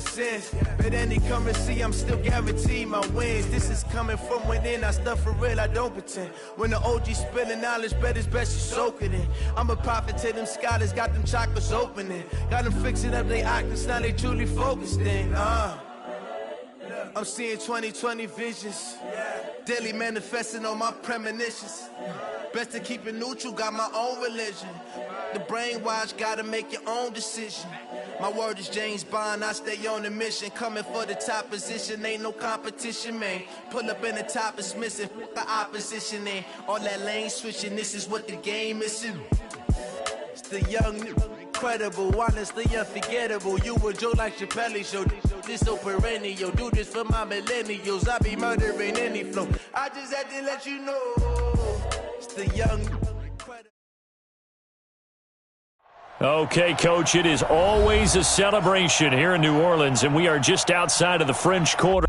the sense. At any currency, I'm still guaranteed my wins. This is coming from within. I stuff for real, I don't pretend. When the OG spilling knowledge, bet it's best you soak it in. I'm a prophet to them scholars, got them chakras opening. Got them fixing up they octaves, now they truly focused in. I'm seeing 2020 visions. Daily manifesting on my premonitions. Best to keep it neutral, got my own religion. The brainwash, gotta make your own decision. My word is James Bond, I stay on the mission. Coming for the top position, ain't no competition, man. Pull up in the top, it's missing, the opposition ain't. All that lane switching, this is what the game is. It's the young, incredible, honestly unforgettable. You a Joe like Chappelle show, this so perennial. Do this for my millennials, I be murdering any flow. I just had to let you know, it's the young, incredible. Okay, Coach, it is always a celebration here in New Orleans, and we are just outside of the French Quarter.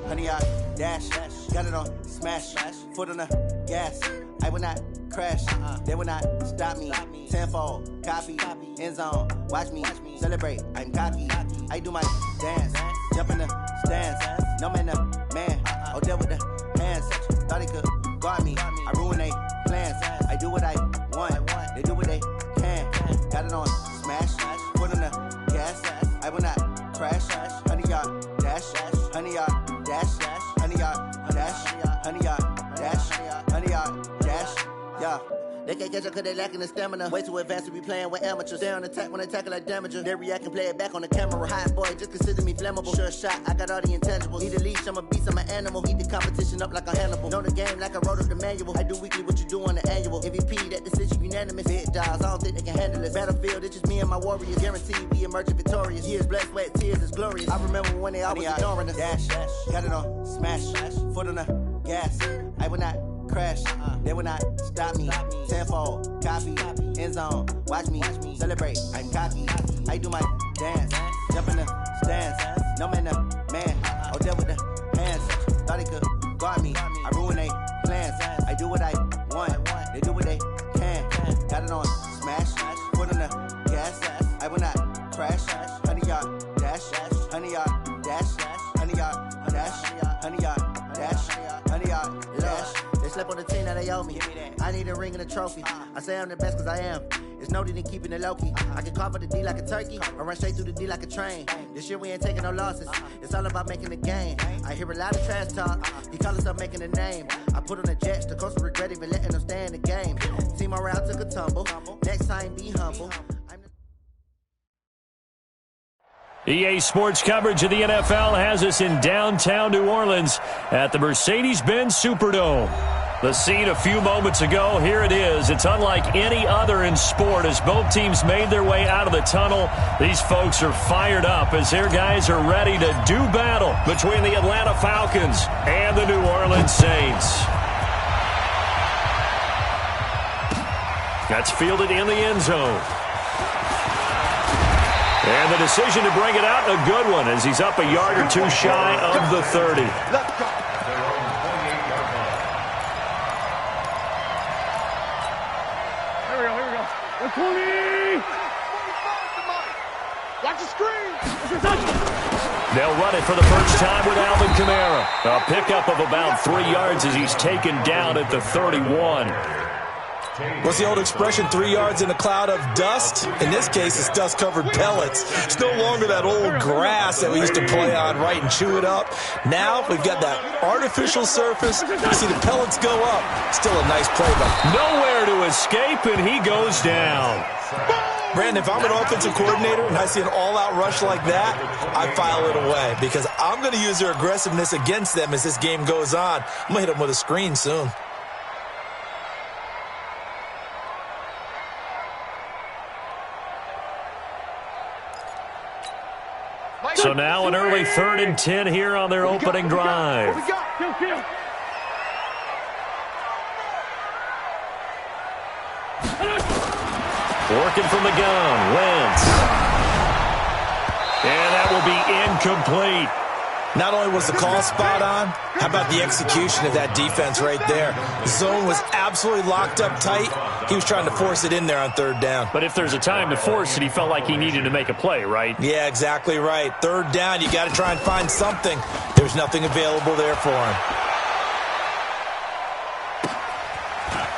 Honey, I dash, got it on smash, foot on the gas. I will not crash, they will not stop me. Tenfold, copy, end zone, watch me celebrate. I'm cocky, I do my dance, jump in the stands. No man, man, oh, there with the hands. Thought he could guard me, I ruin they plans. I do what I want, they do what they can. Got it on smash, foot on the gas. I will not crash, honey, y'all dash, honey, y'all dash, honey, y'all dash, honey, y'all dash, honey, y'all dash, yeah. They can't catch up cause they lacking the stamina. Way too advanced to be playing with amateurs. Stay on attack when I tackle like damager. They react and play it back on the camera. Hot boy, just consider me flammable. Sure shot, I got all the intangibles. Need a leash, I'm a beast, I'm an animal. Eat the competition up like a Hannibal. Know the game like I wrote up the manual. I do weekly what you do on the annual. MVP, that decision unanimous. Big dogs, I don't think they can handle this. Battlefield, it's just me and my warriors. Guaranteed we emerging victorious. Years, blood, sweat, tears, is glorious. I remember when they always ignoring us. Dash, got it on smash, foot on the gas. I will not crash, they will not stop me. Tenfold, copy, end zone, watch me celebrate. I'm cocky, I do my dance, jump in the stands. No man, man, oh, there with the hands. Thought he could guard me, I ruin they plans. I do what I want, they do what they can. Got it on smash, foot on the gas. I will not crash, honey, y'all dash, honey, y'all dash, honey, y'all dash, honey, y'all dash, honey, y'all dash. Slip on the team that they owe me. I need a ring and a trophy. I say I'm the best cause I am. It's no need in keeping it low-key. I can carve up the D like a turkey or run straight through the D like a train. This year we ain't taking no losses. It's all about making the game. I hear a lot of trash talk. He call himself making a name. I put on the Jets. The coach will regret even letting them stay in the game. Team morale took a tumble. Next time be humble. EA Sports coverage of the NFL has us in downtown New Orleans at the Mercedes-Benz Superdome. The scene a few moments ago, here it is. It's unlike any other in sport as both teams made their way out of the tunnel. These folks are fired up as their guys are ready to do battle between the Atlanta Falcons and the New Orleans Saints. That's fielded in the end zone. And the decision to bring it out, a good one, as he's up a yard or two shy of the 30. Let's go. Here we go. 20! Watch the screen! They'll run it for the first time with Alvin Kamara. A pickup of about 3 yards as he's taken down at the 31. What's the old expression, 3 yards in a cloud of dust? In this case, it's dust-covered pellets. It's no longer that old grass that we used to play on, right, and chew it up. Now we've got that artificial surface. You see the pellets go up. Still a nice play, though. Nowhere to escape, and he goes down. Brandon, if I'm an offensive coordinator and I see an all-out rush like that, I file it away because I'm going to use their aggressiveness against them as this game goes on. I'm going to hit them with a screen soon. So now an early 3rd and 10 here on their opening drive. Working from the gun, Wentz. And that will be incomplete. Not only was the call spot on, how about the execution of that defense right there? The zone was absolutely locked up tight. He was trying to force it in there on third down. But if there's a time to force it, he felt like he needed to make a play, right? Yeah, exactly right. Third down, you got to try and find something. There's nothing available there for him.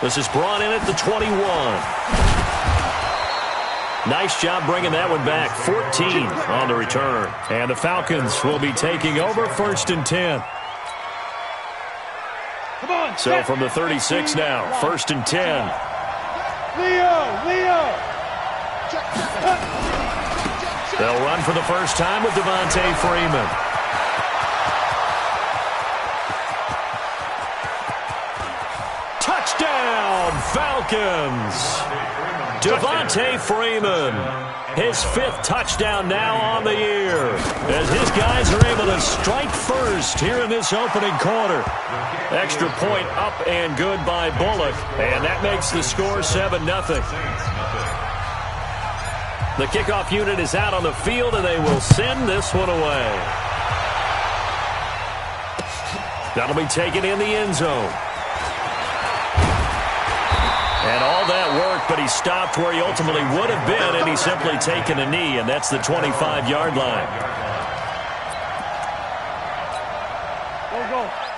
This is brought in at the 21. Nice job bringing that one back. 14 on the return. And the Falcons will be taking over 1st and 10. So from the 36 now, 1st and 10. Leo! They'll run for the first time with Devontae Freeman. Touchdown, Falcons! Devontae Freeman, his 5th touchdown now on the year, as his guys are able to strike first here in this opening quarter. Extra point up and good by Bullock, and that makes the score 7-0. The kickoff unit is out on the field, and they will send this one away. That'll be taken in the end zone. And all that work, but he stopped where he ultimately would have been, and he's simply taken a knee, and that's the 25-yard line.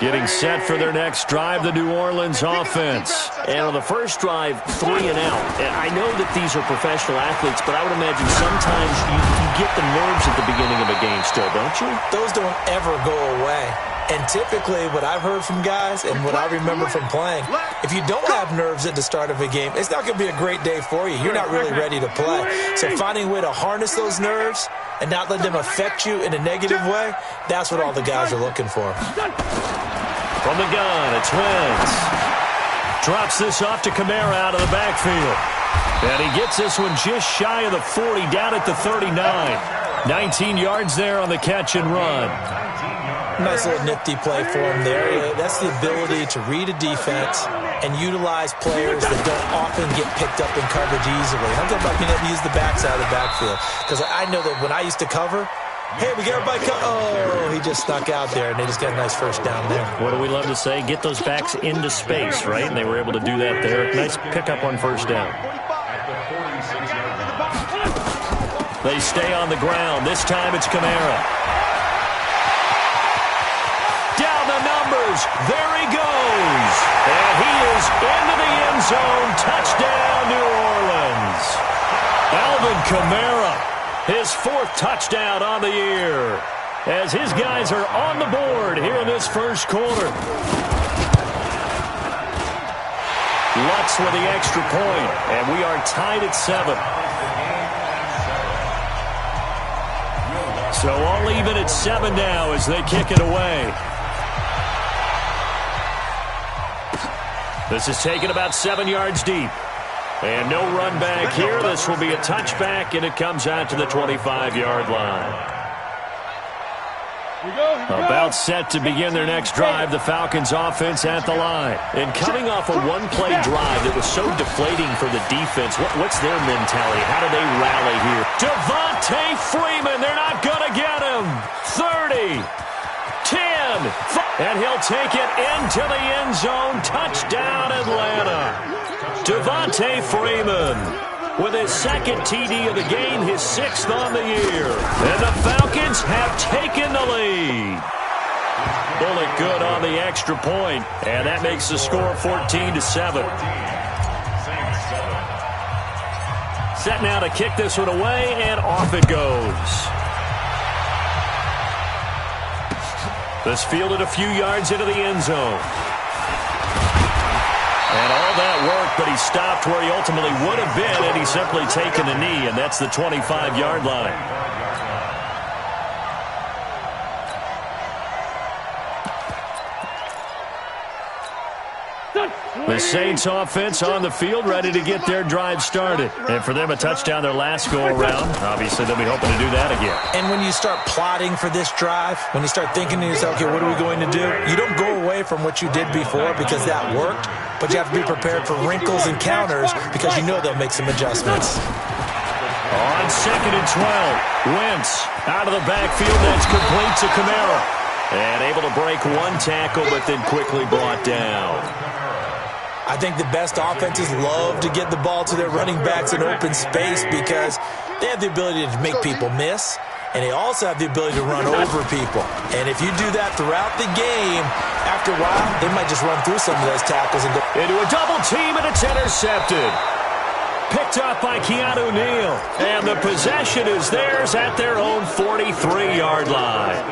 Getting set for their next drive, the New Orleans offense. And on the first drive, 3 and out. And I know that these are professional athletes, but I would imagine sometimes you get the nerves at the beginning of a game still, don't you? Those don't ever go away. And typically what I've heard from guys and what I remember from playing, if you don't have nerves at the start of a game, it's not going to be a great day for you. You're not really ready to play. So finding a way to harness those nerves and not let them affect you in a negative way, that's what all the guys are looking for. From the gun, it's Wentz. Drops this off to Kamara out of the backfield. And he gets this one just shy of the 40, down at the 39. 19 yards there on the catch and run. Nice little nifty play for him there. That's the ability to read a defense and utilize players that don't often get picked up in coverage easily. I'm talking about being able to use the backside of the backfield. Because I know that when I used to cover, hey, we got everybody oh, he just stuck out there, and they just got a nice first down there. What do we love to say? Get those backs into space, right? And they were able to do that there. Nice pickup on first down. They stay on the ground. This time it's Kamara. Down the numbers. There he goes. And he is into the end zone. Touchdown, New Orleans. Alvin Kamara, his 4th touchdown on the year, as his guys are on the board here in this first quarter. Lutz with the extra point, and we are tied at 7. So all even at 7 now as they kick it away. This is taken about 7 yards deep. And no run back here. This will be a touchback, and it comes out to the 25-yard line. About set to begin their next drive, the Falcons offense at the line. And coming off a one-play drive that was so deflating for the defense, what's their mentality? How do they rally here? Devontae Freeman, they're not going to get him. 30, 10, and he'll take it into the end zone. Touchdown, Atlanta. Devontae Freeman with his 2nd TD of the game, his 6th on the year. And the Falcons have taken the lead. Bullock good on the extra point, and that makes the score 14-7. Set now to kick this one away, and off it goes. This fielded a few yards into the end zone. And all that work, but he stopped where he ultimately would have been, and he's simply taken a knee, and that's the 25-yard line. The Saints offense on the field, ready to get their drive started. And for them, a touchdown their last go-around. Obviously, they'll be hoping to do that again. And when you start plotting for this drive, when you start thinking to yourself, okay, what are we going to do? You don't go away from what you did before because that worked. but you have to be prepared for wrinkles and counters because you know they'll make some adjustments. On 2nd and 12, Wentz out of the backfield. That's complete to Kamara. And able to break one tackle, but then quickly brought down. I think the best offenses love to get the ball to their running backs in open space because they have the ability to make people miss, and they also have the ability to run over people. And if you do that throughout the game, after a while, they might just run through some of those tackles and go into a double team, and it's intercepted. Picked up by Keanu Neal, and the possession is theirs at their own 43-yard line.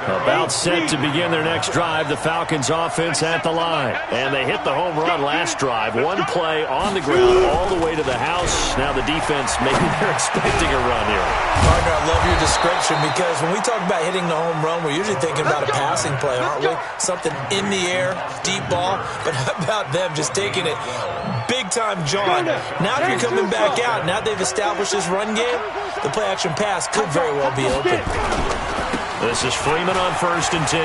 About set to begin their next drive, the Falcons offense at the line. And they hit the home run last drive. One play on the ground all the way to the house. Now the defense, maybe they're expecting a run here. Partner, I love your description because when we talk about hitting the home run, we're usually thinking about a passing play, aren't we? Something in the air, deep ball. But how about them just taking it big-time, John? Now if you're coming back out, now they've established this run game, the play-action pass could very well be open. This is Freeman on 1st and 10.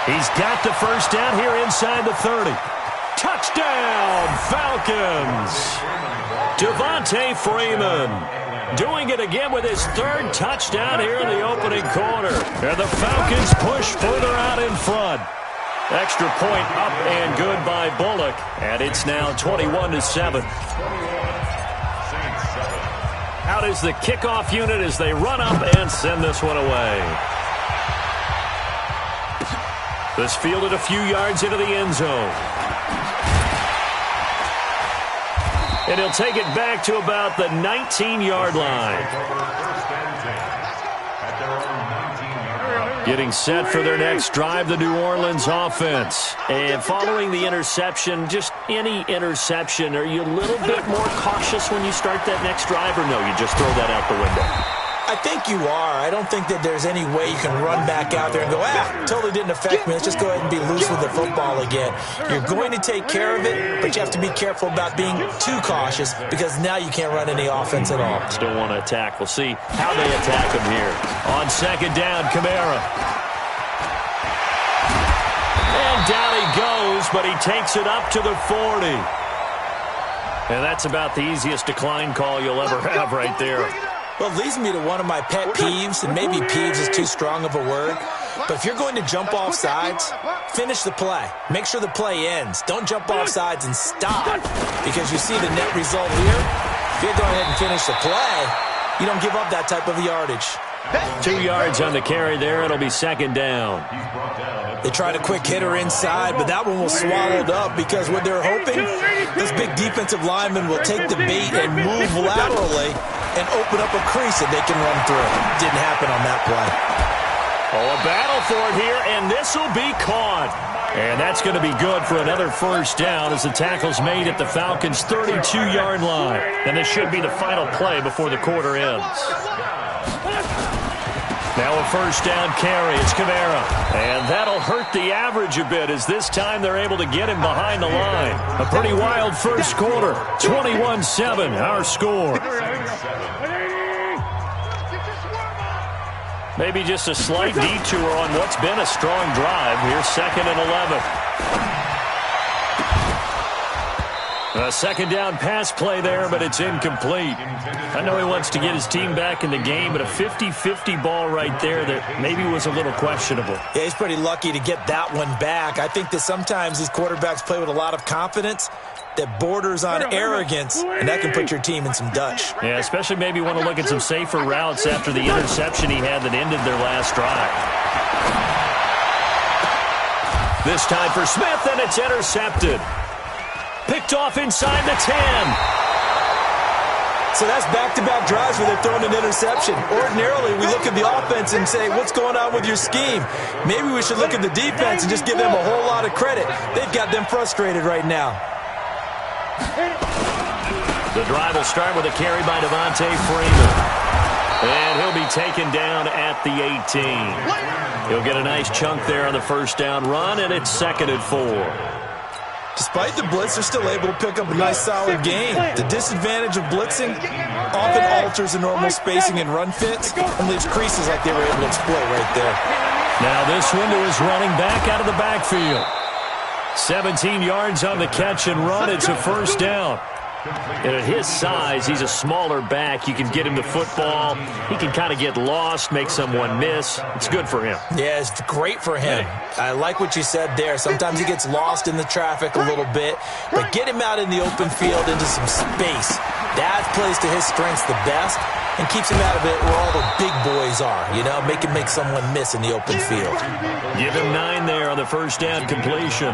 He's got the first down here inside the 30. Touchdown, Falcons! Devontae Freeman doing it again with his 3rd touchdown here in the opening quarter. And the Falcons push further out in front. Extra point up and good by Bullock. And it's now 21-7. Out is the kickoff unit as they run up and send this one away. This fielded a few yards into the end zone. And he'll take it back to about the 19-yard line. Getting set for their next drive, the New Orleans offense. And following the interception, just any interception, are you a little bit more cautious when you start that next drive, or no, you just throw that out the window? I think you are. I don't think that there's any way you can run back out there and go, totally didn't affect me. Let's just go ahead and be loose with the football again. You're going to take care of it, but you have to be careful about being too cautious because now you can't run any offense at all. Still want to attack. We'll see how they attack him here. On 2nd down, Kamara. And down he goes, but he takes it up to the 40. And that's about the easiest decline call you'll ever have right there. Well, it leads me to one of my pet peeves, and maybe peeves is too strong of a word, but if you're going to jump off sides, finish the play. Make sure the play ends. Don't jump off sides and stop, because you see the net result here. If you go ahead and finish the play, you don't give up that type of yardage. 2 yards on the carry there. It'll be 2nd down. They tried a quick hitter inside, but that one was swallowed up because what they're hoping, this big defensive lineman will take the bait and move laterally and open up a crease that they can run through. Didn't happen on that play. Oh, a battle for it here, and this will be caught. And that's going to be good for another 1st down as the tackle's made at the Falcons' 32-yard line. And this should be the final play before the quarter ends. Now a 1st down carry. It's Kamara. And that'll hurt the average a bit as this time they're able to get him behind the line. A pretty wild first quarter. 21-7, our score. Maybe just a slight detour on what's been a strong drive. Here's 2nd and 11. A 2nd down pass play there, but it's incomplete. I know he wants to get his team back in the game, but a 50-50 ball right there that maybe was a little questionable. Yeah, he's pretty lucky to get that one back. I think that sometimes these quarterbacks play with a lot of confidence that borders on arrogance, and that can put your team in some Dutch. Yeah, especially maybe want to look at some safer routes after the interception he had that ended their last drive. This time for Smith, and it's intercepted. Picked off inside the 10. So that's back-to-back drives where they're throwing an interception. Ordinarily, we look at the offense and say, what's going on with your scheme? Maybe we should look at the defense and just give them a whole lot of credit. They've got them frustrated right now. The drive will start with a carry by Devontae Freeman. And he'll be taken down at the 18. He'll get a nice chunk there on the 1st down run, and it's 2nd and 4. Despite the blitz, they're still able to pick up a nice, solid gain. The disadvantage of blitzing often alters the normal spacing and run fits and leaves creases like they were able to exploit right there. Now this one to his running back out of the backfield. 17 yards on the catch and run. It's a first down. And at his size, he's a smaller back. You can get him the football. He can kind of get lost, make someone miss. It's good for him. Yeah, it's great for him. I like what you said there. Sometimes he gets lost in the traffic a little bit, but get him out in the open field into some space. That plays to his strengths the best and keeps him out of it where all the big boys are, you know, make him make someone miss in the open field. Give him 9 there on the first down completion.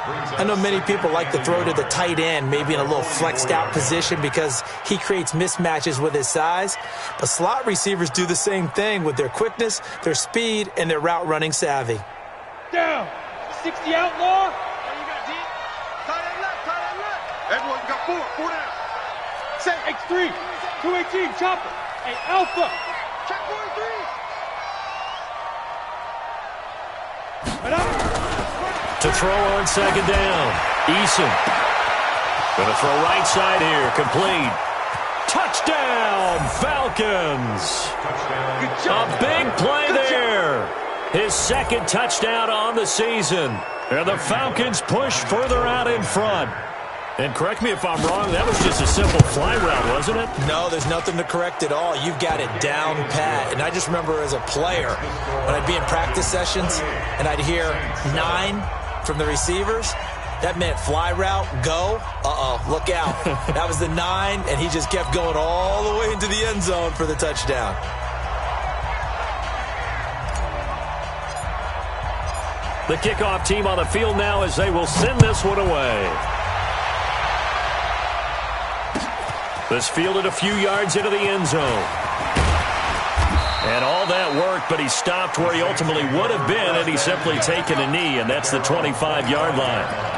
I know many people like to throw to the tight end, maybe in a little flexed out position because he creates mismatches with his size. But slot receivers do the same thing with their quickness, their speed, and their route running savvy. Down. 60 outlaw. Everyone, you got 4 down. Set X3. 218, chopper. Hey, Alpha. Check 43. Right out. To throw on second down. Eason. Going to throw right side here. Complete. Touchdown, Falcons. A big play there. His second touchdown on the season. And the Falcons push further out in front. And correct me if I'm wrong, that was just a simple fly route, wasn't it? No, there's nothing to correct at all. You've got it down pat. And I just remember as a player, when I'd be in practice sessions and I'd hear 9 from the receivers, that meant fly route, go, look out. That was the 9, and he just kept going all the way into the end zone for the touchdown. The kickoff team on the field now as they will send this one away. This fielded a few yards into the end zone. And all that worked, but he stopped where he ultimately would have been had he simply taken a knee, and that's the 25-yard line.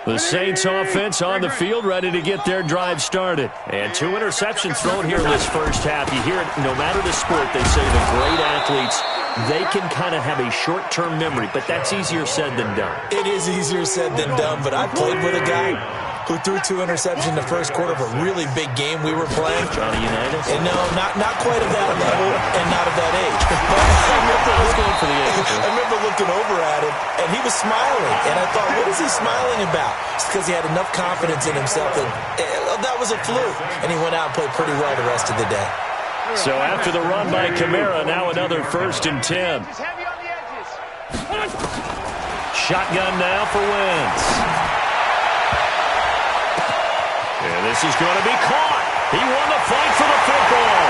The Saints offense on the field, ready to get their drive started. And 2 interceptions thrown here in this first half. You hear it, no matter the sport, they say the great athletes, they can kind of have a short-term memory, but that's easier said than done. It is easier said than done, but I played with a guy who threw 2 interceptions in the first quarter of a really big game we were playing. Johnny Unitas? And no, not quite of that level and not of that age. But I remember looking over at him, and he was smiling. And I thought, what is he smiling about? It's because he had enough confidence in himself that was a fluke. And he went out and played pretty well the rest of the day. So after the run by Kamara, now another 1st and 10. Shotgun now for Wentz. And this is going to be caught. He won the fight for the football.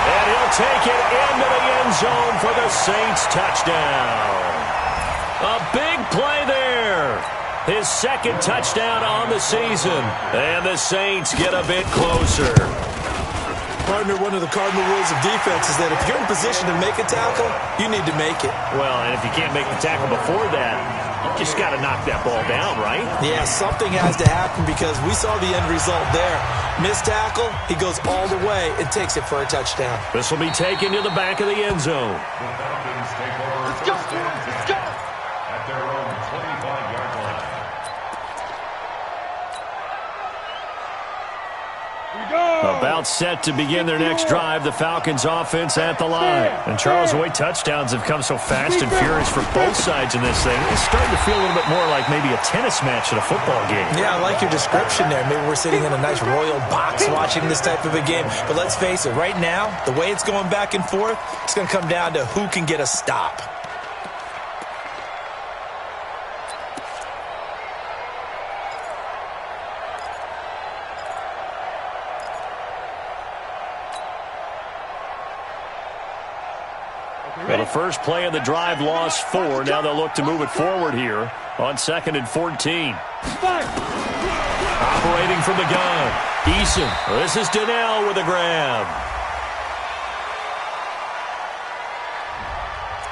And he'll take it into the end zone for the Saints touchdown. A big play there. His second touchdown on the season. And the Saints get a bit closer. Partner, one of the cardinal rules of defense is that if you're in position to make a tackle, you need to make it. Well, and if you can't make the tackle before that, you just got to knock that ball down, right? Yeah, something has to happen because we saw the end result there. Missed tackle, he goes all the way and takes it for a touchdown. This will be taken to the back of the end zone. Let's go. Let's go. At their own 25-yard line. About set to begin their next drive, the Falcons offense at the line. And Charles, the way touchdowns have come so fast and furious for both sides in this thing, it's starting to feel a little bit more like maybe a tennis match at a football game. Yeah, I like your description there. Maybe we're sitting in a nice royal box watching this type of a game. But let's face it, right now, the way it's going back and forth, it's going to come down to who can get a stop. Well, the first play of the drive lost 4. Now they'll look to move it forward here on 2nd and 14. Operating from the gun. Eason. This is Donnell with a grab.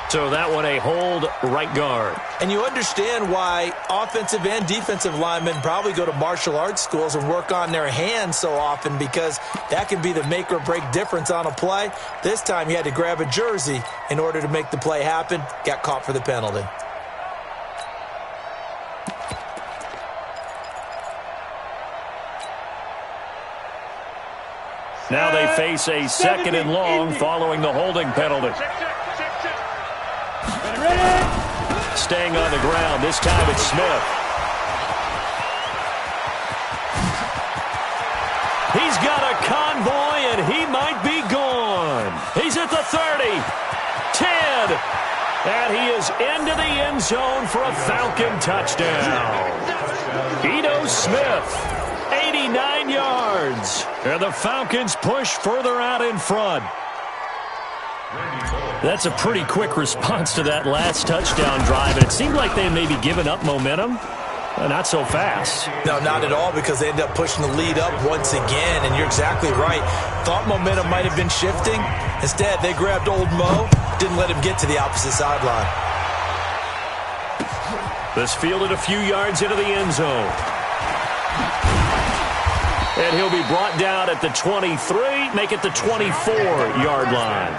So that one a hold right guard. And you understand why offensive and defensive linemen probably go to martial arts schools and work on their hands so often, because that can be the make or break difference on a play. This time he had to grab a jersey in order to make the play happen. Got caught for the penalty. Now they face a second and long following the holding penalty. Staying on the ground. This time it's Smith. He's got a convoy, and he might be gone. He's at the 30, 10, and he is into the end zone for a Falcon touchdown. Ito Smith, 89 yards, and the Falcons push further out in front. That's a pretty quick response to that last touchdown drive, and it seemed like they had maybe given up momentum. Not so fast. No, not at all, because they ended up pushing the lead up once again, and you're exactly right. Thought momentum might have been shifting. Instead, they grabbed old Mo, didn't let him get to the opposite sideline. This fielded a few yards into the end zone. And he'll be brought down at the 23, make it the 24-yard line.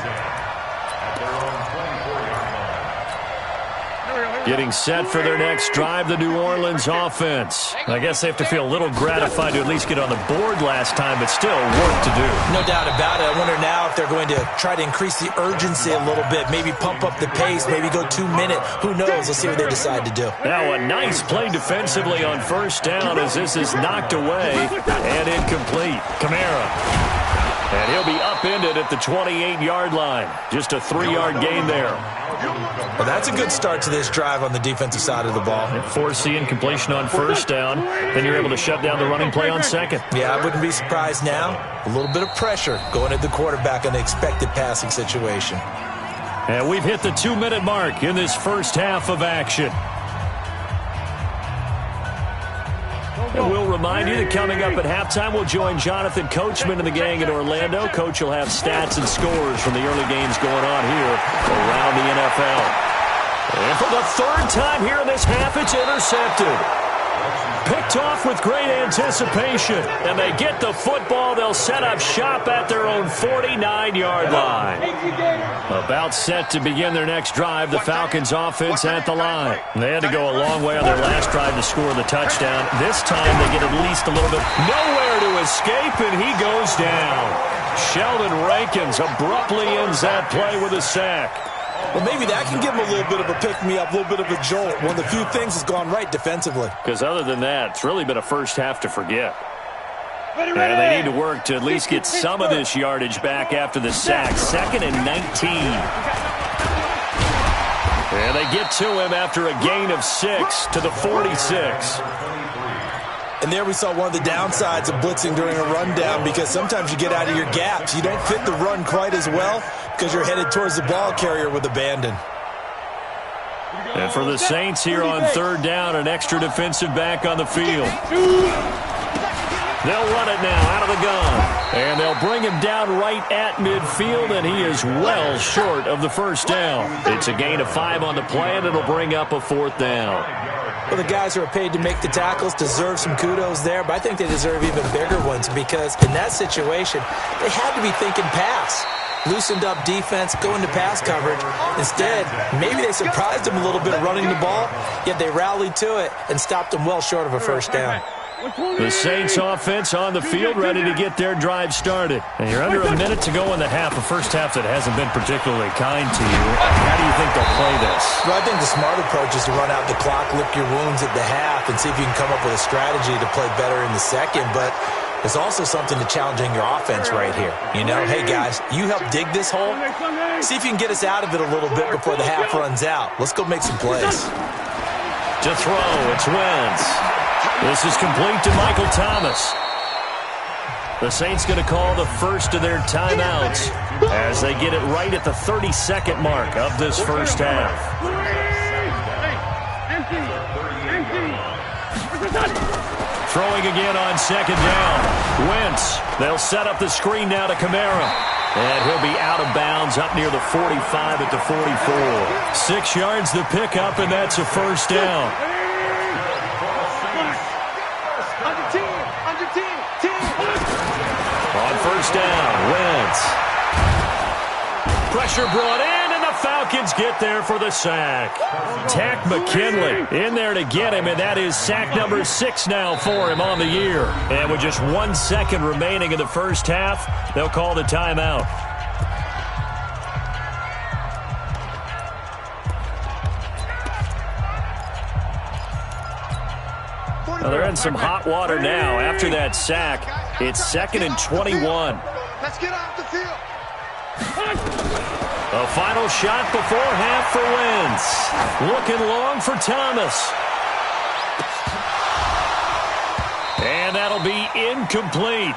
Getting set for their next drive, the New Orleans offense. I guess they have to feel a little gratified to at least get on the board last time, but still work to do. No doubt about it. I wonder now if they're going to try to increase the urgency a little bit, maybe pump up the pace, maybe go 2 minute. Who knows? Let's see what they decide to do. Now a nice play defensively on first down as this is knocked away and incomplete. Kamara. And he'll be upended at the 28-yard line. Just a 3-yard gain there. Well, that's a good start to this drive on the defensive side of the ball. Force the incompletion on first down. Then you're able to shut down the running play on second. Yeah, I wouldn't be surprised now. A little bit of pressure going at the quarterback in an expected passing situation. And we've hit the 2-minute mark in this first half of action. And we'll remind you that coming up at halftime, we'll join Jonathan Coachman and the gang in Orlando. Coach will have stats and scores from the early games going on here around the NFL. And for the third time here in this half, it's intercepted. Picked off with great anticipation. And they get the football. They'll set up shop at their own 49-yard line. About set to begin their next drive, the Falcons offense at the line. They had to go a long way on their last drive to score the touchdown. This time they get at least a little bit. Nowhere to escape, and he goes down. Sheldon Rankins abruptly ends that play with a sack. Well, maybe that can give him a little bit of a pick-me-up, a little bit of a jolt. One of the few things that's gone right defensively. Because other than that, it's really been a first half to forget. And they need to work to at least get some of this yardage back after the sack. 2nd and 19. And they get to him after a gain of 6 to the 46. And there we saw one of the downsides of blitzing during a rundown, because sometimes you get out of your gaps. You don't fit the run quite as well because you're headed towards the ball carrier with abandon. And for the Saints here on third down, an extra defensive back on the field. They'll run it now out of the gun. And they'll bring him down right at midfield, and he is well short of the first down. It's a gain of 5 on the play, and it'll bring up a 4th down. Well, the guys who are paid to make the tackles deserve some kudos there, but I think they deserve even bigger ones, because in that situation, they had to be thinking pass. Loosened up defense, going to pass coverage. Instead, maybe they surprised them a little bit running the ball, yet they rallied to it and stopped them well short of a first down. The Saints offense on the field, ready to get their drive started. And you're under a minute to go in the half, a first half that hasn't been particularly kind to you. How do you think they'll play this? Well, I think the smart approach is to run out the clock, lick your wounds at the half, and see if you can come up with a strategy to play better in the second. But there's also something to challenging your offense right here. You know, hey, guys, you help dig this hole. See if you can get us out of it a little bit before the half runs out. Let's go make some plays. To throw, it's Wentz. This is complete to Michael Thomas. The Saints going to call the first of their timeouts as they get it right at the 32nd mark of this first half. Throwing again on second down. Wentz. They'll set up the screen now to Kamara. And he'll be out of bounds up near the 45 at the 44. 6 yards the pickup, and that's a first down. On first down, Wentz. Pressure brought in, and the Falcons get there for the sack. Tack McKinley in there to get him, and that is sack number 6 now for him on the year. And with just 1 second remaining in the first half, they'll call the timeout. Well, they're in some hot water now. After that sack, it's 2nd and 21. Let's get off the field. A final shot before half for Wentz. Looking long for Thomas. And that'll be incomplete.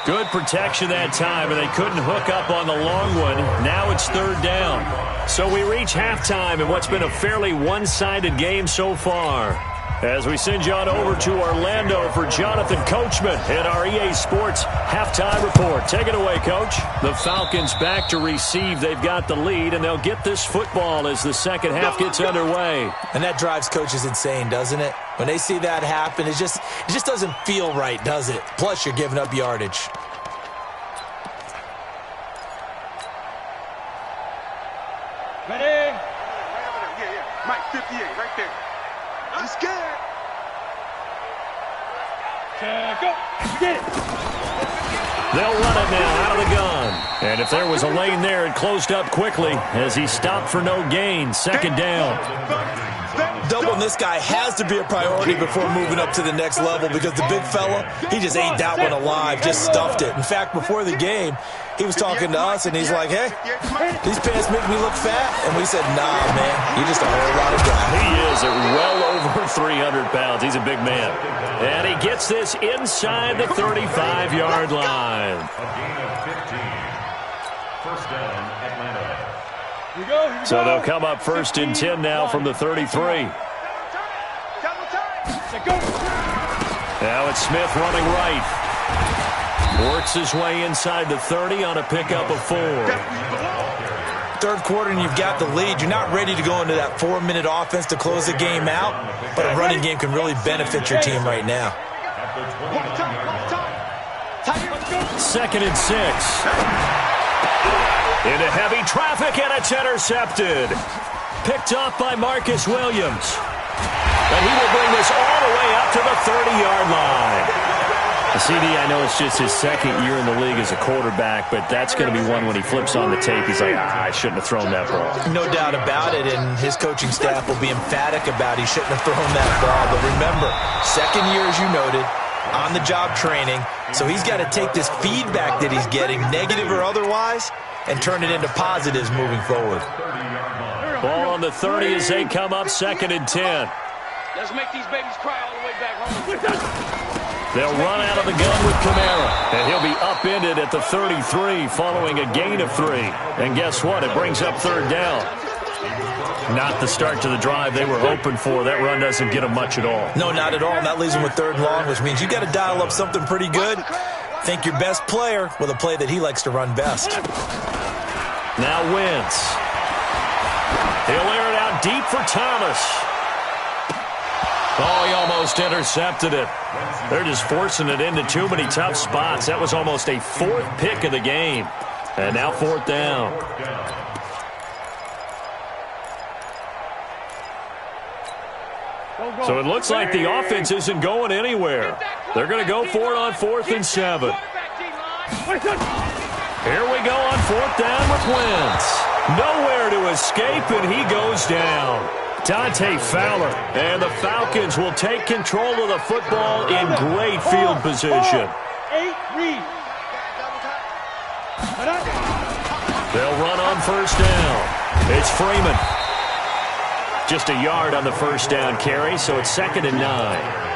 Good protection that time, and they couldn't hook up on the long one. Now it's 3rd down. So we reach halftime in what's been a fairly one-sided game so far. As we send you on over to Orlando for Jonathan Coachman in our EA Sports Halftime Report. Take it away, Coach. The Falcons back to receive. They've got the lead, and they'll get this football as the second half gets underway. And that drives coaches insane, doesn't it? When they see that happen, it just doesn't feel right, does it? Plus, you're giving up yardage. Ready? Yeah. Mike, 58, right there. I'm scared. Go. Get it. They'll run it now out of the gun. And if there was a lane there, it closed up quickly as he stopped for no gain. 2nd down. Doubling this guy has to be a priority before moving up to the next level because the big fella, he just ate that one alive, just stuffed it. In fact, before the game, he was talking to us, and he's like, hey, these pants make me look fat. And we said, nah, man, you're just a whole lot of guy. He is at well over 300 pounds. He's a big man. And he gets this inside the 35-yard line. A gain of 15. First down, Atlanta. Here we go. So they'll come up 1st and 10 now from the 33. Now it's Smith running right. Works his way inside the 30 on a pickup of 4. 3rd quarter and you've got the lead. You're not ready to go into that 4-minute offense to close the game out, but a running game can really benefit your team right now. 2nd and 6. Into heavy traffic, and it's intercepted. Picked off by Marcus Williams. And he will bring this all the way up to the 30-yard line. CD, I know it's just his 2nd year in the league as a quarterback, but that's going to be one when he flips on the tape. He's like, I shouldn't have thrown that ball. No doubt about it, and his coaching staff will be emphatic about he shouldn't have thrown that ball. But remember, 2nd year, as you noted, on-the-job training, so he's got to take this feedback that he's getting, negative or otherwise, and turn it into positives moving forward. Ball on the 30 as they come up 2nd and 10. Let's make these babies cry all the way back home. They'll run out of the gun with Kamara, and he'll be upended at the 33 following a gain of 3. And guess what? It brings up 3rd down. Not the start to the drive they were hoping for. That run doesn't get them much at all. No, not at all. And that leaves them with 3rd and long, which means you got to dial up something pretty good. Think your best player with a play that he likes to run best. Now Wentz. He'll air it out deep for Thomas. Oh, he almost intercepted it. They're just forcing it into too many tough spots. That was almost a 4th pick of the game. And now 4th down. So it looks like the offense isn't going anywhere. They're going to go for it on 4th and 7. Here we go on 4th down with Wentz. Nowhere to escape, and he goes down. Dante Fowler, and the Falcons will take control of the football in great field position. 8 read. They'll run on 1st down. It's Freeman. Just a yard on the 1st down carry, so it's 2nd and 9.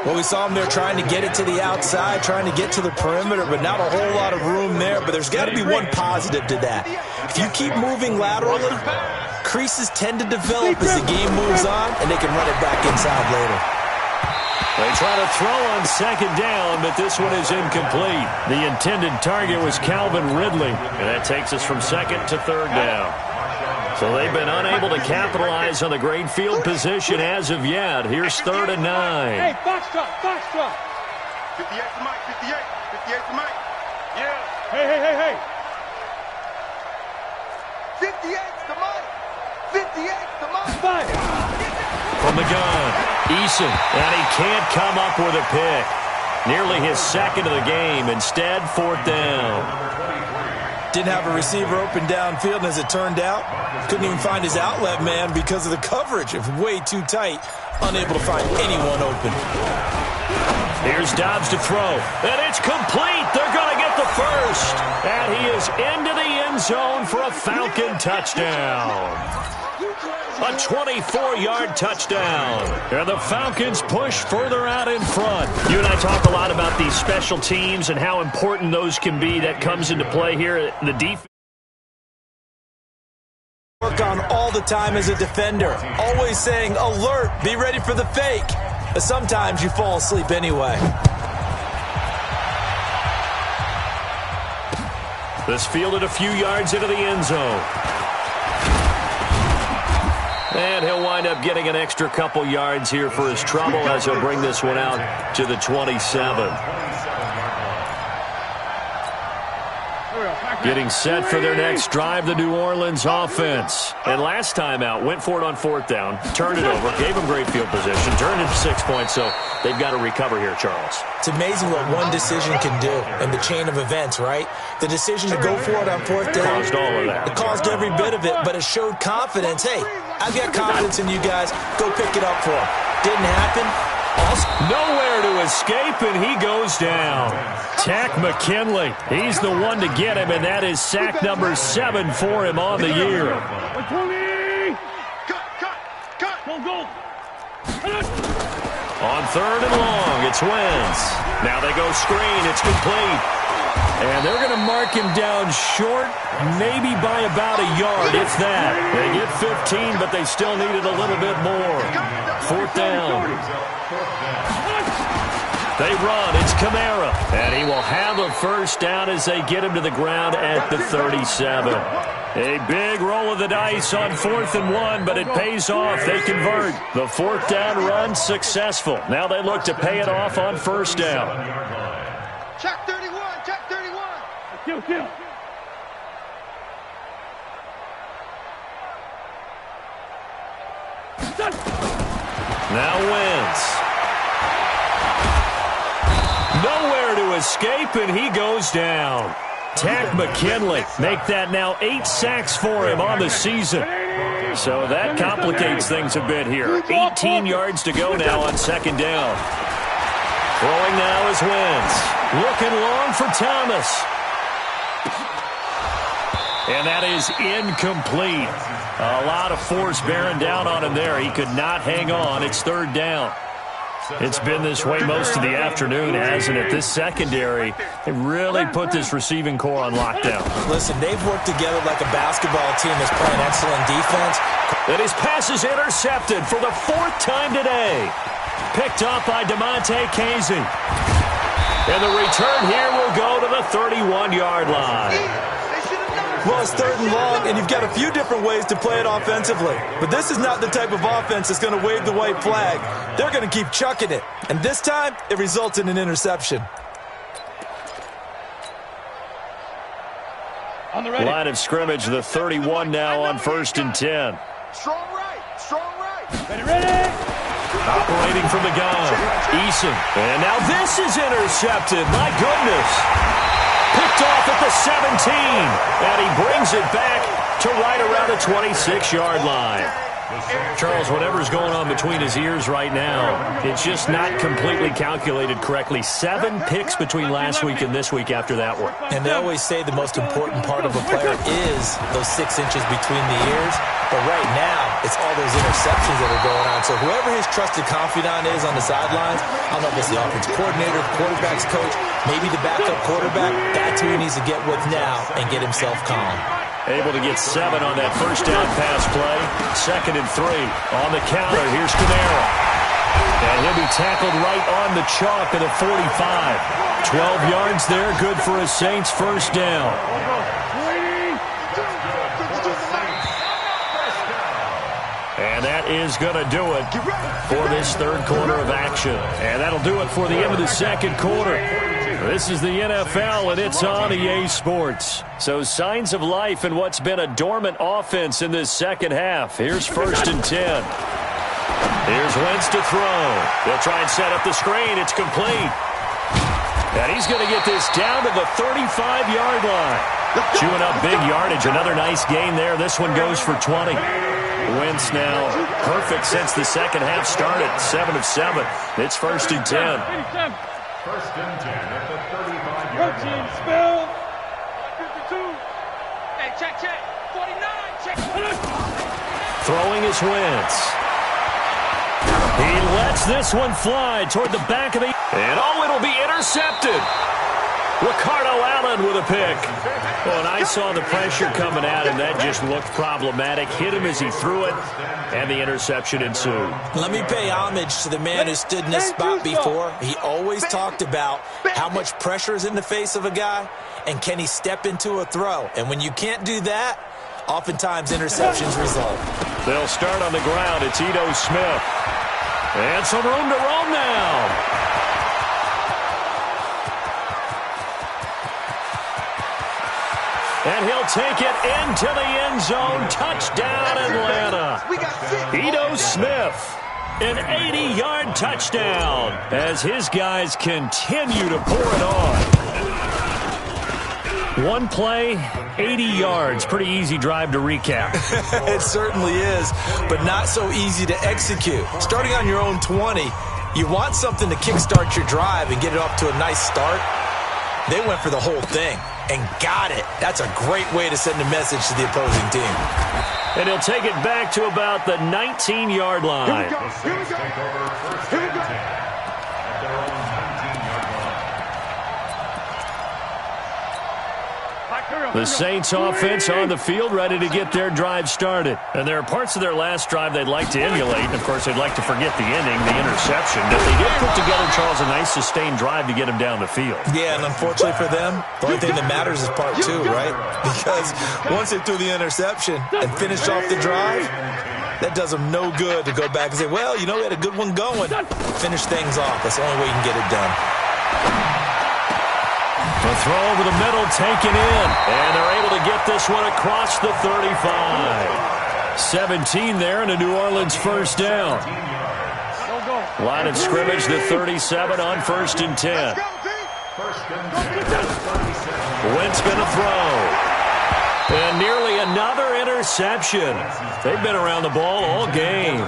Well, we saw him there trying to get it to the outside, trying to get to the perimeter, but not a whole lot of room there. But there's got to be one positive to that. If you keep moving laterally, creases tend to develop as the game moves on, and they can run it back inside later. They try to throw on 2nd down, but this one is incomplete. The intended target was Calvin Ridley, and that takes us from 2nd to 3rd down. So they've been unable to capitalize on the great field position as of yet. Here's 3rd and 9. Hey, box drop, box drop. 58 to Mike, 58. 58 to Mike. Yeah. Hey. 58 the money. 58's the money. Five. From the gun, Eason, and he can't come up with a pick. Nearly his second of the game. Instead, 4th down. Didn't have a receiver open downfield, and as it turned out, couldn't even find his outlet man because of the coverage. It was way too tight, unable to find anyone open. Here's Dobbs to throw, and it's complete. They're going to get the first, and he is into the end zone for a Falcon touchdown. A 24-yard touchdown. And the Falcons push further out in front. You and I talk a lot about these special teams and how important those can be. That comes into play here. The defense. Work on all the time as a defender. Always saying, alert, be ready for the fake. But sometimes you fall asleep anyway. This fielded a few yards into the end zone. And he'll wind up getting an extra couple yards here for his trouble as he'll bring this one out to the 27. Getting set for their next drive, the New Orleans offense. And last time out, went for it on 4th down, turned it over, gave them great field position, turned it to 6 points, so they've got to recover here, Charles. It's amazing what one decision can do in the chain of events, right? The decision to go for it on 4th down. Caused all of that. It caused every bit of it, but it showed confidence. Hey, I've got confidence in you guys. Go pick it up for him. Didn't happen. Nowhere to escape, and he goes down. Tack McKinley, he's the one to get him, and that is sack number 7 for him on the year. 120. Cut. Go. On 3rd and long, it's Wentz. Now they go screen, it's complete. And they're going to mark him down short, maybe by about a yard, if that. They get 15, but they still needed a little bit more. 4th down. They run. It's Kamara. And he will have a first down as they get him to the ground at the 37. A big roll of the dice on 4th and 1, but it pays off. They convert. The 4th down run successful. Now they look to pay it off on 1st down. Check 31. Check 31. Kill. Now Wentz. Nowhere to escape, and he goes down. Tack McKinley, make that now 8 sacks for him on the season. So that complicates things a bit here. 18 yards to go now on 2nd down. Throwing now is Wentz. Looking long for Thomas. And that is incomplete. A lot of force bearing down on him there. He could not hang on. It's 3rd down. It's been this way most of the afternoon, hasn't it? This secondary, they really put this receiving core on lockdown. Listen, they've worked together like a basketball team that's playing excellent defense. And his pass is intercepted for the 4th time today. Picked up by DeMonte Casey. And the return here will go to the 31-yard line. Well, it's 3rd and long, and you've got a few different ways to play it offensively. But this is not the type of offense that's going to wave the white flag. They're going to keep chucking it. And this time, it results in an interception. On the ready. Line of scrimmage, the 31 now on 1st and 10. Strong right. Ready. Operating from the gun, Eason. And now this is intercepted. My goodness. Picked off at the 17, and he brings it back to right around the 26-yard line. Charles, whatever's going on between his ears right now, it's just not completely calculated correctly. 7 picks between last week and this week after that one. And they always say the most important part of a player is those 6 inches between the ears. But right now, it's all those interceptions that are going on. So whoever his trusted confidant is on the sidelines, I don't know if it's the offensive coordinator, the quarterback's coach, maybe the backup quarterback, that's who he needs to get with now and get himself calm. Able to get 7 on that first down pass play. 2nd and 3 on the counter. Here's Kamara. And he'll be tackled right on the chalk at the 45. 12 yards there, good for a Saints first down. And that is going to do it for this 3rd quarter of action. And that'll do it for the end of the 2nd quarter. This is the NFL, and it's on EA Sports. So signs of life in what's been a dormant offense in this second half. Here's 1st and 10. Here's Wentz to throw. They'll try and set up the screen. It's complete. And he's going to get this down to the 35-yard line. Chewing up big yardage. Another nice gain there. This one goes for 20. Wentz now perfect since the second half started. 7 of 7. It's 1st and 10. 1st and 10 at the 35-yard line. Spill. 52. Hey, check. 49. Check. Throwing is Wentz. He lets this one fly toward the back of the... And it'll be intercepted. Ricardo Allen with a pick. Well, and I saw the pressure coming at him. That just looked problematic. Hit him as he threw it, and the interception ensued. Let me pay homage to the man who stood in this spot before. He always talked about how much pressure is in the face of a guy, and can he step into a throw. And when you can't do that, oftentimes interceptions result. They'll start on the ground. It's Ito Smith. And some room to roam now. And he'll take it into the end zone. Touchdown, Atlanta. Ito Smith, an 80-yard touchdown as his guys continue to pour it on. One play, 80 yards. Pretty easy drive to recap. It certainly is, but not so easy to execute. Starting on your own 20, you want something to kickstart your drive and get it off to a nice start. They went for the whole thing and got it. That's a great way to send a message to the opposing team. And he'll take it back to about the 19-yard line. Here we go. Take over 1st and 10 at their own 19-yard line. The Saints offense on the field, ready to get their drive started. And there are parts of their last drive they'd like to emulate. And, of course, they'd like to forget the ending, the interception. But they did put together, Charles, a nice sustained drive to get him down the field. Yeah, and unfortunately for them, the only thing that matters is part 2, right? Because once they threw the interception and finished off the drive, that does them no good to go back and say, well, you know, we had a good one going. Finish things off. That's the only way you can get it done. The throw over the middle, taken in. And they're able to get this one across the 35. 17 there, and a New Orleans first down. Line of scrimmage, the 37 on 1st and 10. Wentz going to throw. And nearly another interception. They've been around the ball all game.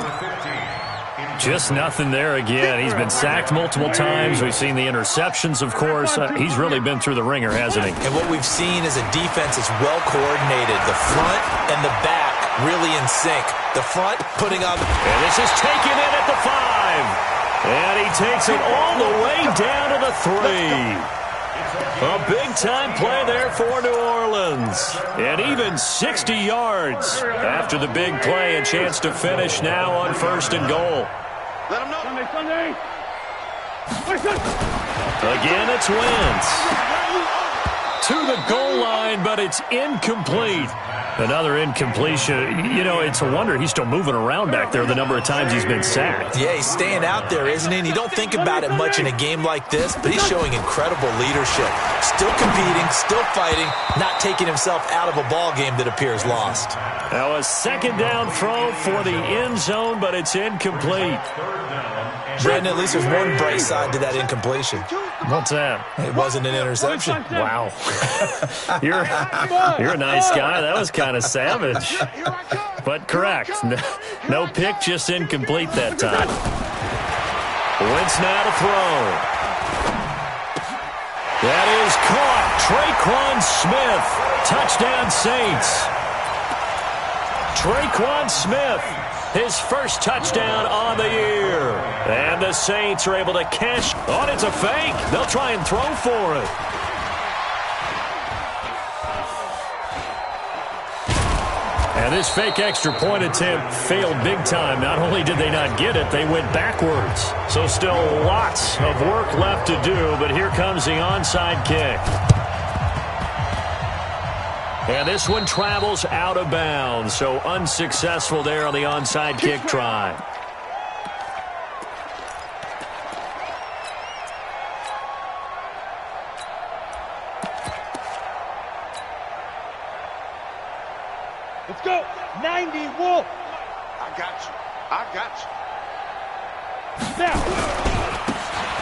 Just nothing there again. He's been sacked multiple times. We've seen the interceptions, of course. He's really been through the ringer, hasn't he? And what we've seen is a defense that's well coordinated. The front and the back really in sync. The front putting on... And this is taken in at the 5. And he takes it all the way down to the 3. A big-time play there for New Orleans. And even 60 yards after the big play. A chance to finish now on 1st and goal. Let him know. Sunday. Again, it's Wentz. To the goal line, but it's incomplete. Another incompletion. You know, it's a wonder he's still moving around back there the number of times he's been sacked. Yeah, he's staying out there, isn't he? And you don't think about it much in a game like this, but he's showing incredible leadership. Still competing, still fighting, not taking himself out of a ball game that appears lost. Now a second down throw for the end zone, but it's incomplete. Brandon, at least there's one bright side to that incompletion. What's that? It wasn't an interception. Wow. You're a nice guy. That was kind of savage. But correct. No pick, just incomplete that time. Wentz now to throw. That is caught. Traquan Smith. Touchdown Saints. Traquan Smith. His first touchdown on the year. And the Saints are able to cash. Oh, it's a fake. They'll try and throw for it. And this fake extra point attempt failed big time. Not only did they not get it, they went backwards. So still lots of work left to do, but here comes the onside kick. And this one travels out of bounds, so unsuccessful there on the onside kick try. Let's go. 90 Wolf. I got you. I got you.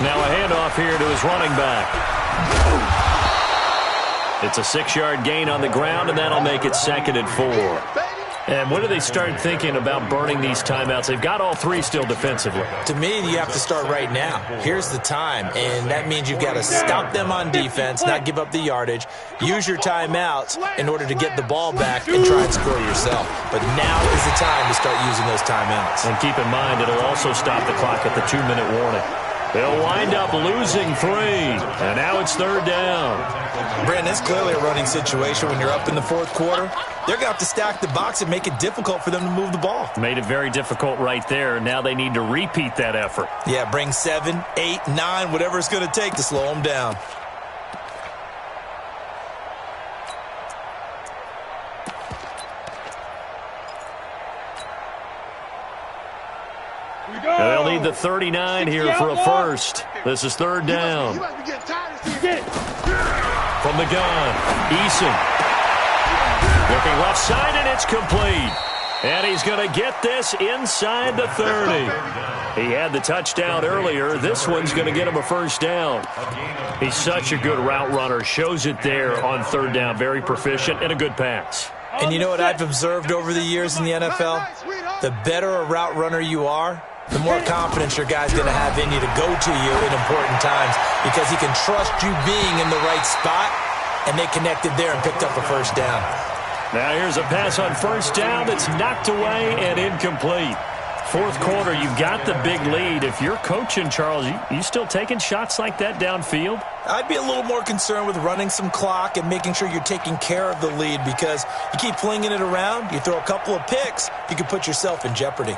Now a handoff here to his running back. It's a 6-yard gain on the ground, and that'll make it 2nd and 4. And when do they start thinking about burning these timeouts? They've got all 3 still defensively. To me, you have to start right now. Here's the time, and that means you've got to stop them on defense, not give up the yardage, use your timeouts in order to get the ball back and try and score yourself. But now is the time to start using those timeouts. And keep in mind, it'll also stop the clock at the 2-minute warning. They'll wind up losing 3, and now it's 3rd down. Brandon, it's clearly a running situation when you're up in the 4th quarter. They're going to have to stack the box and make it difficult for them to move the ball. Made it very difficult right there. Now they need to repeat that effort. Yeah, bring 7, 8, 9, whatever it's going to take to slow them down. They'll need the 39 here for a first. This is 3rd down. From the gun, Eason. Looking left side, and it's complete. And he's going to get this inside the 30. He had the touchdown earlier. This one's going to get him a first down. He's such a good route runner. Shows it there on 3rd down. Very proficient and a good pass. And you know what I've observed over the years in the NFL? The better a route runner you are, the more confidence your guy's going to have in you to go to you in important times because he can trust you being in the right spot, and they connected there and picked up a first down. Now here's a pass on 1st down that's knocked away and incomplete. 4th quarter, you've got the big lead. If you're coaching, Charles, you still taking shots like that downfield? I'd be a little more concerned with running some clock and making sure you're taking care of the lead because you keep flinging it around, you throw a couple of picks, you can put yourself in jeopardy.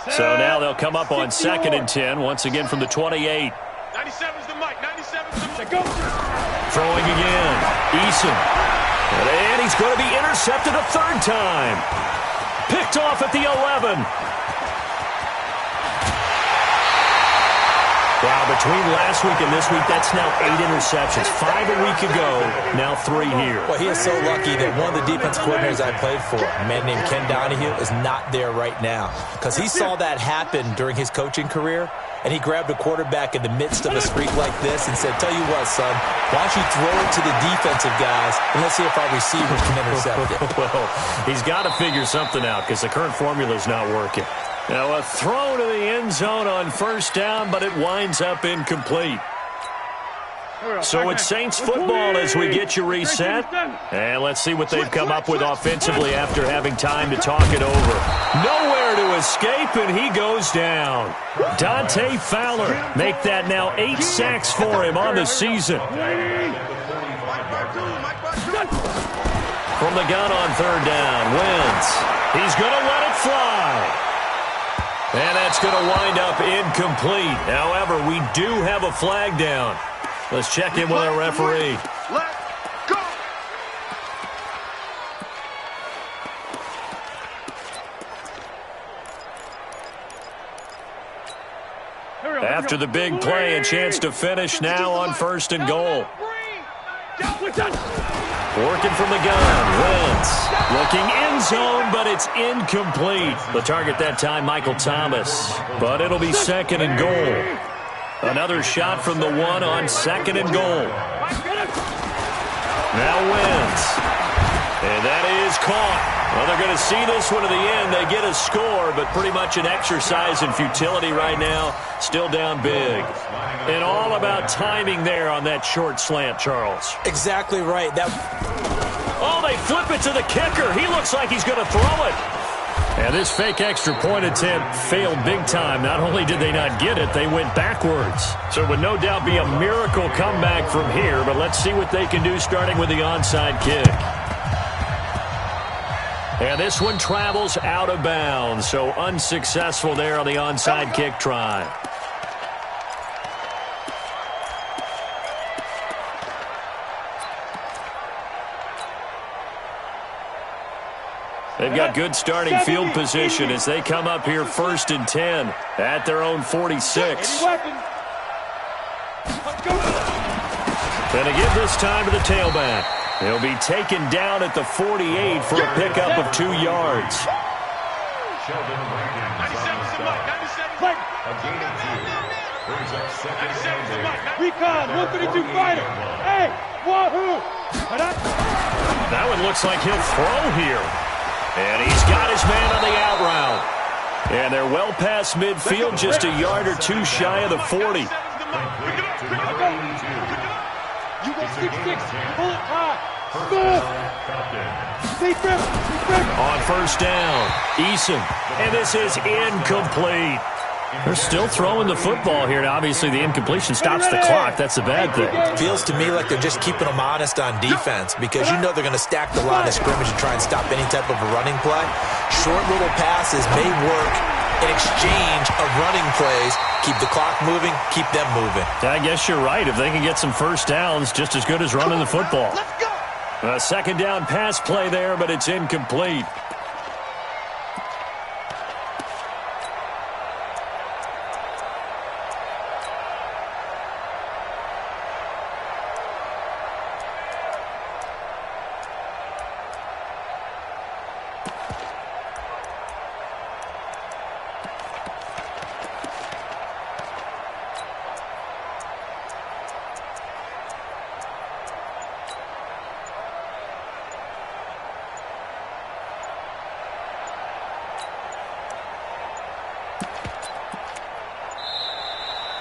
So now they'll come up on 2nd and 10, once again from the 28. 97's the mic. 97's the mic. Go. Throwing again, Eason. And he's going to be intercepted a 3rd time. Picked off at the 11. Wow, between last week and this week, that's now 8 interceptions. 5 a week ago, now 3 here. Well, he is so lucky that one of the defense coordinators I played for, a man named Ken Donahue, is not there right now because he saw that happen during his coaching career, and he grabbed a quarterback in the midst of a streak like this and said, tell you what, son, why don't you throw it to the defensive guys, and let's see if our receivers can intercept it. Well, he's got to figure something out because the current formula is not working. Now a throw to the end zone on 1st down, but it winds up incomplete. So it's Saints football as we get you reset. And let's see what they've come up with offensively after having time to talk it over. Nowhere to escape, and he goes down. Dante Fowler, make that now 8 sacks for him on the season. From the gun on 3rd down, Wentz. He's going to let it fly. And that's going to wind up incomplete. However, we do have a flag down. Let's check in with our referee. Let's go. After the big play, a chance to finish now on 1st and goal. Working from the gun, Wentz. Looking end zone, but it's incomplete. The target that time, Michael Thomas. But it'll be 2nd and goal. Another shot from the 1 on 2nd and goal. Now Wentz. And that is caught. Well, they're going to see this one to the end. They get a score, but pretty much an exercise in futility right now. Still down big. And all about timing there on that short slant, Charles. Exactly right. Oh, they flip it to the kicker. He looks like he's going to throw it. And this fake extra point attempt failed big time. Not only did they not get it, they went backwards. So it would no doubt be a miracle comeback from here, but let's see what they can do starting with the onside kick. And this one travels out of bounds, so unsuccessful there on the onside kick try. They've got good starting field position as they come up here 1st and 10 at their own 46. And to give this time to the tailback. He'll be taken down at the 48 for a pickup of 2 yards. Sheldon Rankins on the stop. A gain of 2. Brings up second and 8. Recon, 132 fighter. Hey, wahoo! That one looks like he'll throw here. And he's got his man on the out route. And they're well past midfield, just a yard or 2 shy of the 40. You go 6'6", pull it high. On 1st down, Eason. And this is incomplete. They're still throwing the football here. Now, obviously, the incompletion stops the clock. That's the bad thing. Feels to me like they're just keeping them honest on defense because you know they're going to stack the line of scrimmage and try and stop any type of a running play. Short little passes may work in exchange of running plays. Keep the clock moving, keep them moving. I guess you're right. If they can get some 1st downs, just as good as running the football. A 2nd down pass play there, but it's incomplete.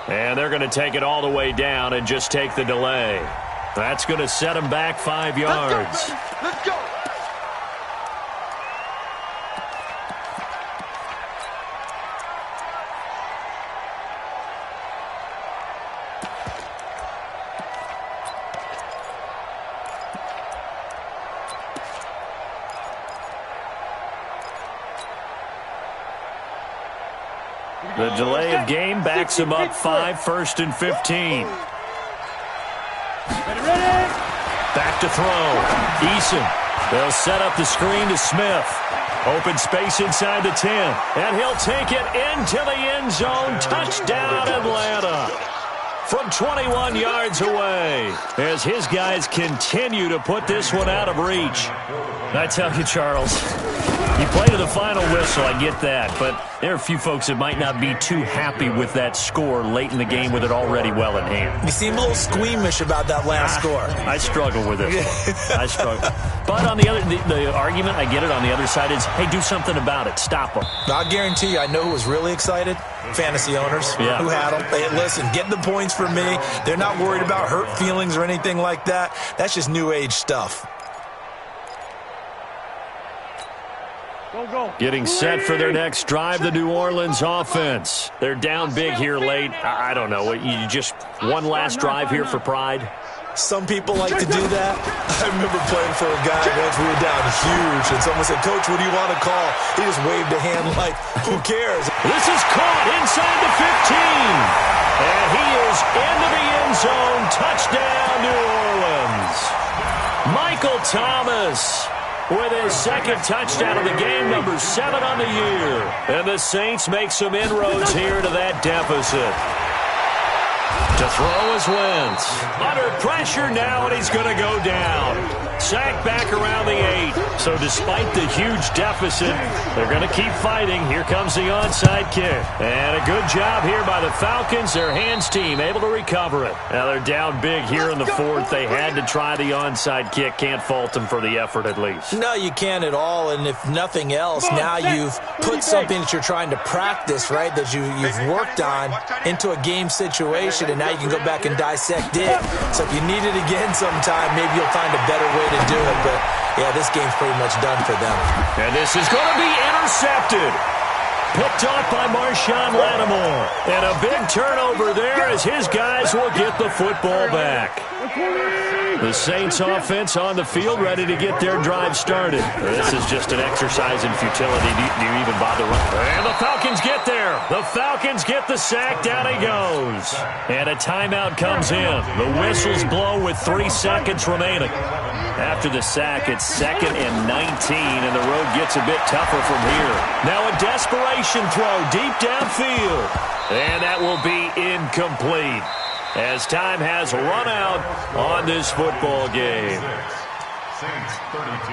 And they're going to take it all the way down and just take the delay. That's going to set them back 5 yards. Let's go. The delay of game backs him up 5, 1st and 15. Back to throw. Eason. They'll set up the screen to Smith. Open space inside the 10. And he'll take it into the end zone. Touchdown, Atlanta. From 21 yards away as his guys continue to put this one out of reach. I tell you, Charles, you play to the final whistle, I get that, but there are a few folks that might not be too happy with that score late in the game with it already well in hand. You seem a little squeamish about that last score. I struggle with it. I struggle. But on the argument, I get it, on the other side is, hey, do something about it. Stop them. I'll guarantee you, I know who was really excited. Fantasy owners who had them. Hey, listen, get the points for me. They're not worried about hurt feelings or anything like that. That's just new age stuff. Getting set for their next drive, the New Orleans offense. They're down big here late. I don't know. You just one last drive here for pride? Some people like to do that. I remember playing for a guy once we were down huge, and someone said, Coach, what do you want to call? He just waved a hand like, who cares? This is caught inside the 15. And he is into the end zone. Touchdown, New Orleans. Michael Thomas with his 2nd touchdown of the game, number 7 on the year. And the Saints make some inroads here to that deficit. To throw is Wentz. Under pressure now, and he's going to go down. Sacked back around the 8. So despite the huge deficit, they're going to keep fighting. Here comes the onside kick. And a good job here by the Falcons. Their hands team able to recover it. Now they're down big here in the 4th. They had to try the onside kick. Can't fault them for the effort at least. No, you can't at all. And if nothing else, now you've put something that you're trying to practice, right, that you've worked on into a game situation, and now you can go back and dissect it. So if you need it again sometime, maybe you'll find a better way to do it. But, yeah, this game's pretty much done for them. And this is going to be intercepted. picked off by Marshawn Lattimore. And a big turnover there as his guys will get the football back. The Saints offense on the field ready to get their drive started. This is just an exercise in futility. Do you even bother running? And the Falcons get there. The Falcons get the sack. Down he goes. And a timeout comes in. The whistles blow with 3 seconds remaining. After the sack, it's 2nd and 19, and the road gets a bit tougher from here. Now a desperation throw deep downfield. And that will be incomplete, as time has run out on this football game. Saints 32.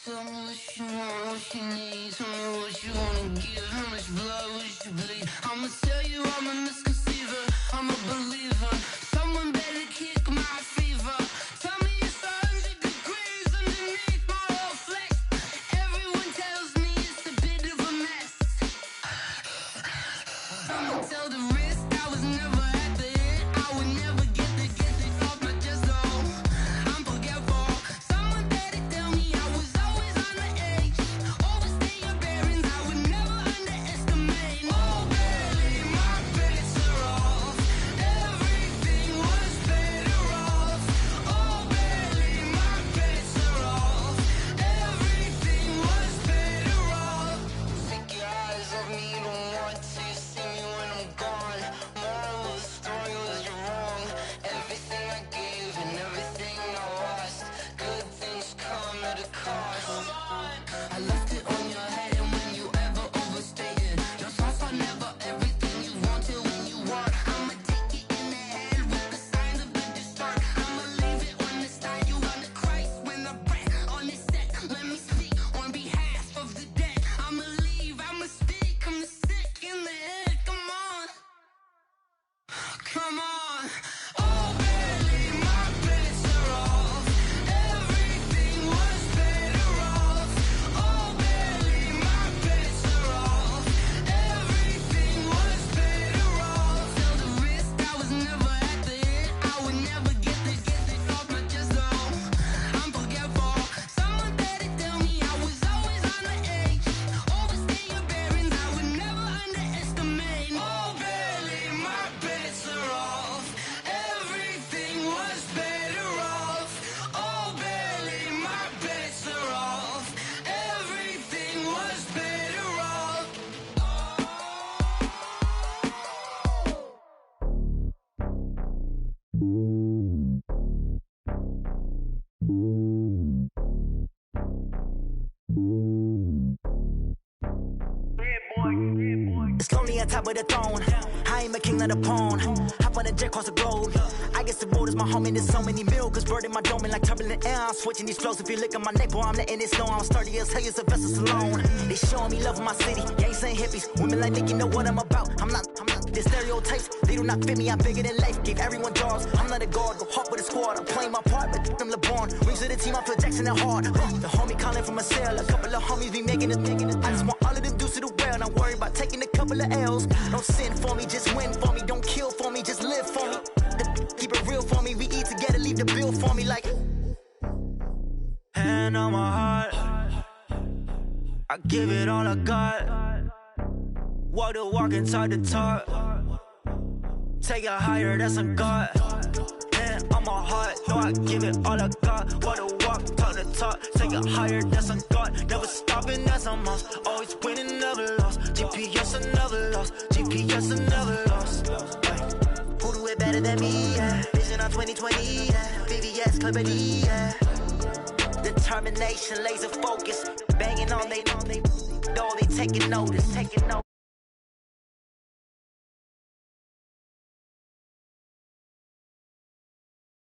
Tell me what you want, what you need. Tell me what you want to give. How much blood would you bleed? I'ma tell you I'm a misconceiver. I'm a believer. Someone better kick my fever. Tell me it's 100 degrees underneath my whole flesh. Everyone tells me it's a bit of a mess. I'ma tell the risk I was never at the end. I would never get it off my chest though. I'm forgetful. Someone better tell me I was always on the edge. Overstay your bearings, I would never underestimate. Oh baby, my bets are off. Everything was better off. Oh baby, my bets are off. Everything was better off. Take your eyes off me, don't want to see me when I'm gone. Moral of the story was you're wrong. Everything I gave and everything I lost. Good things come at a cost. I left it on your head, and when you ever overstay it, your thoughts are never everything you wanted when you want. I'ma take it in the head with the signs of the distort. I'ma leave it on the side. You on the Christ when I breath on this set. Let me speak on behalf of the dead. I'ma leave, I'ma speak. I'm sick in the head. Come on, come on. Oh baby, my bets are off. Everything was better off. Oh baby, my bets are off. Everything was better off. Tell the risk I was never at the end. I would never get it off my chest though. I'm forgetful. Someone better tell me I was always on the edge. Overstay your bearings, I would never underestimate. Oh baby, my bets are off. Everything was better off. Oh baby, my bets are off. Everything was better off. It's lonely on top of the throne. I am a king, not a pawn. Hop on a jet across the globe. I guess the world is my home and there's so many milkers bird in my dome and like turbulent air. I'm switching these flows. If you look at my neck, boy, I'm letting it snow. I'm sturdy as hell, as a vessel alone. They showing me love in my city. Gangs ain't hippies. Women like Nick, you know what I'm about. I'm not. The stereotypes, they do not fit me. I'm bigger than life. Gave everyone jobs. I'm not a guard. Go hard with a squad. I'm playing my part, but them LeBron. Rings to the team, I feel Jackson and hard. The homie calling from a cell. A couple of homies be making it. I just want all of them dudes to do well. Not worry about taking a couple of L's. Don't sin for me, just win for me. Don't kill for me, just live for me. Keep it real for me. We eat together, leave the bill for me like. Hand on my heart, I give it all I got. Walk the walk and talk the talk. Take it higher, that's a God. Hand on my heart, no, I give it all I got. Walk the walk, talk the talk. Take it higher, that's a God. Never stopping, that's a must. Always winning, never lost. GPS, I never lost. GPS, I never lost. Who do it better than me? Yeah. Vision on 2020. Yeah. VVS, Clarity. Yeah. Determination, laser focus. Banging on they know they taking notice.